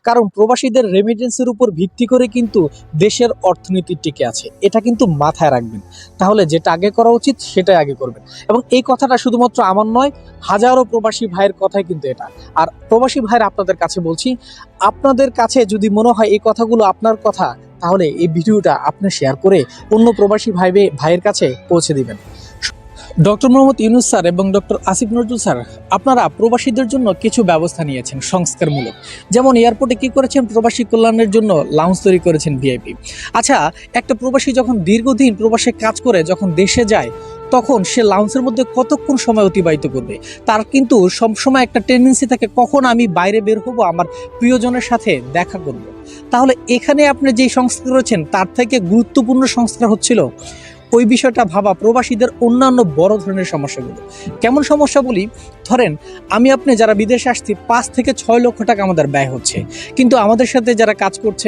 কারণ প্রবাসীদের রেমিটেন্সের উপর ভিত্তি করে কিন্তু দেশের অর্থনীতি টিকে আছে, এটা কিন্তু মাথায় রাখবেন। তাহলে যেটা আগে করা উচিত সেটাই আগে করবেন। এবং এই কথাটা শুধুমাত্র আমার নয়, হাজারো প্রবাসী ভাইয়ের কথাই কিন্তু এটা। আর প্রবাসী ভাইয়ের আপনাদের কাছে বলছি, আপনাদের কাছে যদি মনে হয় এই কথাগুলো আপনার কথা, তাহলে এই ভিডিওটা আপনি শেয়ার করে অন্য প্রবাসী ভাইয়ের কাছে পৌঁছে দিবেন। ডক্টর মোহাম্মদ ইউনূস স্যার এবং ডক্টর আসিফ নজরুল স্যার, আপনারা প্রবাসীদের জন্য কিছু ব্যবস্থা নিয়েছেন সংস্কারমূলক। যেমন এয়ারপোর্টে কি করেছেন, প্রবাসী কল্যাণের জন্য লাউঞ্জ তৈরি করেছেন ভিআইপি। আচ্ছা, একটা প্রবাসী যখন দীর্ঘদিন প্রবাসে কাজ করে যখন দেশে যায়, তখন সে লাউঞ্জের মধ্যে কতক্ষণ সময় অতিবাহিত করবে? তার কিন্তু সবসময় একটা টেন্ডেন্সি থাকে, কখন আমি বাইরে বের হব, আমার প্রিয়জনের সাথে দেখা করব। তাহলে এখানে আপনি যেই সংস্কার করেছেন তার থেকে গুরুত্বপূর্ণ সংস্কার হচ্ছিল ওই বিষয়টা ভাবা প্রবাসীদের অন্যান্য বড় ধরনের সমস্যাগুলো। কেমন সমস্যা বলি, ধরেন আমি আপনি যারা বিদেশে আসছি 5 থেকে 6 লক্ষ টাকা আমাদের ব্যয় হচ্ছে, কিন্তু আমাদের সাথে যারা কাজ করছে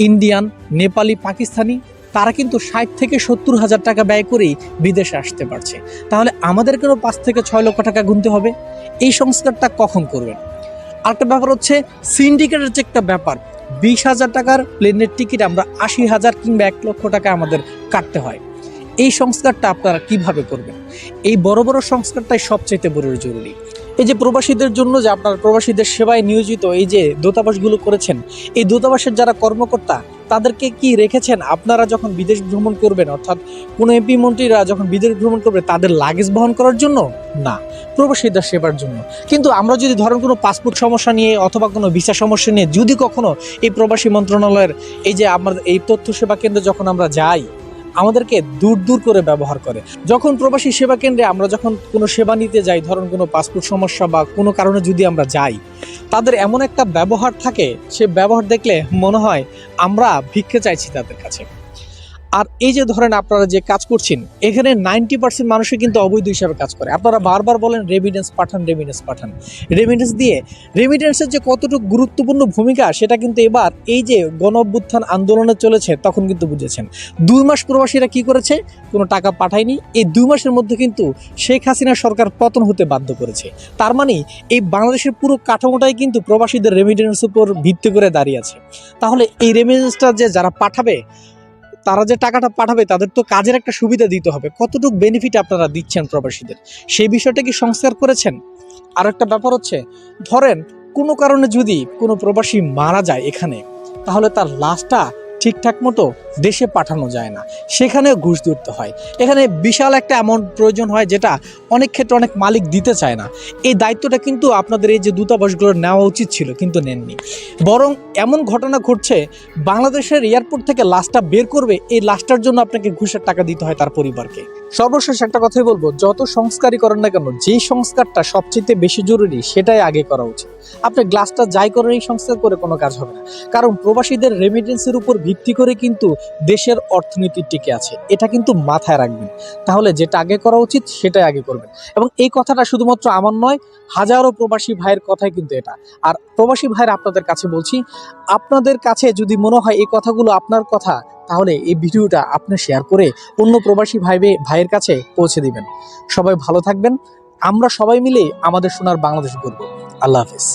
ইন্ডিয়ান, নেপালি, পাকিস্তানি, তারা কিন্তু 60 থেকে 70 হাজার টাকা ব্যয় করেই বিদেশে আসতে পারছে। তাহলে আমাদের কেন 5 থেকে 6 লক্ষ টাকা গুনতে হবে? এই সংস্কারটা কখন করবেন? আরেকটা ব্যাপার হচ্ছে সিন্ডিকেটের যে একটা ব্যাপার, 20,000 টাকার প্লেনের টিকিট আমরা 80,000 কিংবা 1 লক্ষ টাকা আমাদের কাটতে হয়। এই সংস্কারটা আপনারা কিভাবে করবেন? এই বড় বড় সংস্কারটাই সবচেয়ে বড় জরুরি। এই যে প্রবাসীদের জন্য যে আপনার প্রবাসীদের সেবায় নিয়োজিত এই যে দূতাবাসগুলো করেছেন, এই দূতাবাসের যারা কর্মকর্তা তাদেরকে কি রেখেছেন আপনারা যখন বিদেশ ভ্রমণ করবেন, অর্থাৎ কোনো এমপি মন্ত্রীরা যখন বিদেশ ভ্রমণ করবে তাদের লাগেজ বহন করার জন্য? না, প্রবাসীদের সেবার জন্য। কিন্তু আমরা যদি ধরেন কোনো পাসপোর্ট সমস্যা নিয়ে অথবা কোনো ভিসা সমস্যা নিয়ে যদি কখনো এই প্রবাসী মন্ত্রণালয়ের এই যে আমরা এই তথ্য সেবা কেন্দ্রে যখন আমরা যাই, আমাদেরকে দূর দূর করে ব্যবহার করে। যখন প্রবাসী সেবা কেন্দ্রে আমরা যখন কোনো সেবা নিতে যাই, ধরুন কোনো পাসপোর্ট সমস্যা বা কোনো কারণে যদি আমরা যাই, তাদের এমন একটা ব্যবহার থাকে, সে ব্যবহার দেখলে মনে হয় আমরা ভিক্ষে চাইছি তাদের কাছে। আর এই যে ধরেন আপনারা যে কাজ করছেন, এখানে 90% মানুষই কিন্তু অবৈধ হিসাবে কাজ করে। আপনারা বারবার বলেন রেমিটেন্স পাঠান, রেমিটেন্স পাঠান। রেমিটেন্স দিয়ে রেমিটেন্সের যে কতটুকু গুরুত্বপূর্ণ ভূমিকা সেটা কিন্তু এবার এই যে গণ অভ্যুত্থান আন্দোলনে চলেছে তখন কিন্তু বুঝেছেন। 2 মাস প্রবাসীরা কি করেছে, কোনো টাকা পাঠায়নি। এই 2 মাসের মধ্যে কিন্তু শেখ হাসিনা সরকার পতন হতে বাধ্য করেছে। তার মানে এই বাংলাদেশের পুরো কাঠামোটাই কিন্তু প্রবাসীদের রেমিটেন্সের উপর ভিত্তি করে দাঁড়িয়ে আছে। তাহলে এই রেমিটেন্সটা যে যারা পাঠাবে, তারা যে টাকাটা পাঠাবে তাদের তো কাজের একটা সুবিধা দিতে হবে। কতটুকু বেনিফিট আপনারা দিচ্ছেন প্রবাসীদের, সেই বিষয়টা কি সংস্কার করেছেন? আর একটা ব্যাপার হচ্ছে, ধরেন কোনো কারণে যদি কোনো প্রবাসী মারা যায় এখানে, তাহলে তার লাশটা ঠিকঠাক মতো দেশে পাঠানো যায় না, সেখানে ঘুষ দিতে হয়। এখানে বিশাল একটা অ্যামাউন্ট প্রয়োজন হয়, যেটা অনেক ক্ষেত্রে অনেক মালিক দিতে চায় না। এই দায়িত্বটা কিন্তু আপনাদের এই যে দূতাবাসগুলোর নেওয়া উচিত ছিল, কিন্তু নেননি। বরং এমন ঘটনা ঘটছে, বাংলাদেশের এয়ারপোর্ট থেকে লাশটা বের করবে, এই লাশটার জন্য আপনাকে ঘুষের টাকা দিতে হয় তার পরিবারকে। সর্বশেষ একটা কথাই বলবো, যত সংস্কারই করেন না কেন, যে সংস্কারটা সবচেয়ে বেশি জরুরি সেটাই আগে করা উচিত। আপনি গ্লাসটা যাই করেন, এই সংস্কার করে কোনো কাজ হবে না। কারণ প্রবাসীদের রেমিটেন্সের উপর ভিত্তি করে কিন্তু দেশের অর্থনীতি টিকে আছে, এটা কিন্তু মাথায় রাখবেন। তাহলে যেটা আগে করা উচিত সেটাই আগে করবেন। এবং এই কথাটা শুধুমাত্র আমার নয়, হাজারো প্রবাসী ভাইয়ের কথাই কিন্তু এটা। আর প্রবাসী ভাইয়ের আপনাদের কাছে বলছি, আপনাদের কাছে যদি মনে হয় এই কথাগুলো আপনার কথা, তাহলে এই ভিডিওটা আপনি শেয়ার করে অন্য প্রবাসী ভাইয়ের কাছে পৌঁছে দিবেন। সবাই ভালো থাকবেন। আমরা সবাই মিলে আমাদের সোনার বাংলাদেশ গড়ব। আল্লাহ হাফেজ।